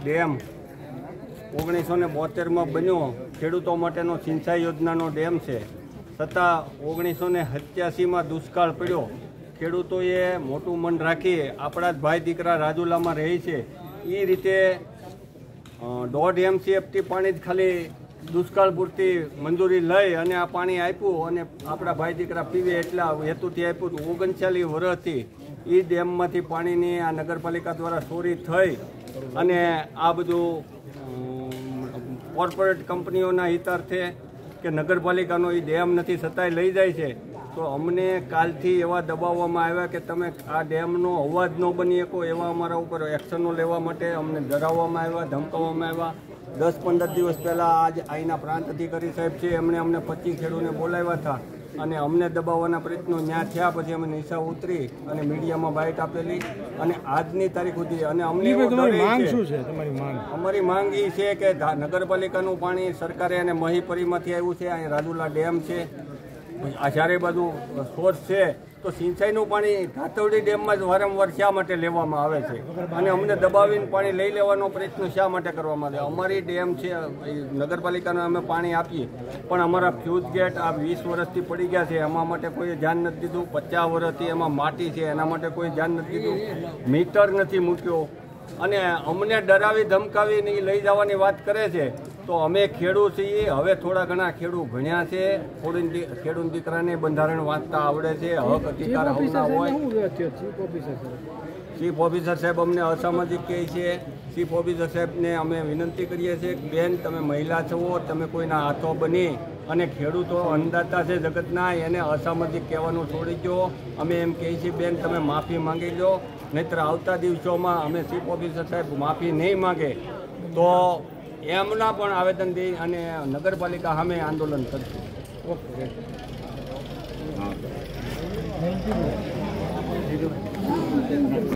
Dam 1972માં બન્યો, ખેડૂતો માટેનો સિંચાઈ યોજનાનો ડેમ છે, છતાં 1987માં દુષ્કાળ પડ્યો। ખેડૂતોએ મોટું મન રાખી આપણા જ ભાઈ દીકરા રાજુલામાં રહે છે એ રીતે 1.5 MCFT પાણી જ ખાલી દુષ્કાળ પૂરતી મંજૂરી લઈ અને આ પાણી આપ્યું અને આપણા ભાઈ દીકરા પીવે એટલા હેતુથી આપ્યું હતું। 39 વર્ષથી એ ડેમમાંથી પાણીની આ નગરપાલિકા દ્વારા ચોરી થઈ અને આ બધું કોર્પોરેટ કંપનીઓના હિતાર્થે કે નગરપાલિકાનો એ ડેમ નથી છતાંય લઈ જાય છે। તો અમને કાલથી એવા દબાવવામાં આવ્યા કે તમે આ ડેમનો અવાજ ન બની શકો, એવા અમારા ઉપર એક્શનો લેવા માટે અમને ડરાવવામાં આવ્યા, ધમકાવવામાં આવ્યા। 10-15 દિવસ પહેલાં આજ અહીંના પ્રાંત અધિકારી સાહેબ છે એમણે અમને 25 ખેડૂતોને બોલાવ્યા હતા અને અમને દબાવવાના પ્રયત્નો ન્યા થયા। પછી અમે નિશા ઉતરી અને મીડિયામાં બાઇટ આપેલી અને આજની તારીખ સુધી અને અમને અમારી માંગ એ છે કે નગરપાલિકાનું પાણી સરકારે અને મહીપરીમાંથી આવ્યું છે, અહીં રાજુલા ડેમ છે, આ ચારે બાજુ સોર્સ છે, તો સિંચાઈનું પાણી ધાતવડી ડેમમાં જ વારંવાર શા માટે લેવામાં આવે છે અને અમને દબાવીને પાણી લઈ લેવાનો પ્રયત્ન શા માટે કરવામાં આવે? અમારી ડેમ છે, નગરપાલિકાને અમે પાણી આપીએ પણ અમારા ફ્યુઝ ગેટ આ 20 વર્ષથી પડી ગયા છે, એમાં માટે કોઈ ધ્યાન નથી દીધું। 50 વર્ષથી એમાં માટી છે, એના માટે કોઈ ધ્યાન નથી દીધું, મીટર નથી મૂક્યો અને અમને ડરાવી ધમકાવીને લઈ જવાની વાત કરે છે। તો અમે ખેડૂત છીએ, હવે થોડા ઘણા ખેડૂત ભણ્યા છે, ખેડૂત દીકરાને બંધારણ વાંચતા આવડે છે, હક અધિકાર હવના હોય। ચીફ ઓફિસર સાહેબ અમને અસામાજિક કહે છે। ચીફ ઓફિસર સાહેબને અમે વિનંતી કરીએ છીએ કે બેન તમે મહિલા છો, તમે કોઈના હાથો બની અને ખેડૂતો અન્નદાતા છે જગતના, એને અસામાજિક કહેવાનું છોડી દો। અમે એમ કહીએ છીએ બેન તમે માફી માંગી લો, નહીંતર આવતા દિવસોમાં અમે ચીફ ઓફિસર સાહેબ માફી નહીં માંગે તો એમના પણ આવેદન દઈ અને નગરપાલિકા સામે આંદોલન કરશું। ઓકે।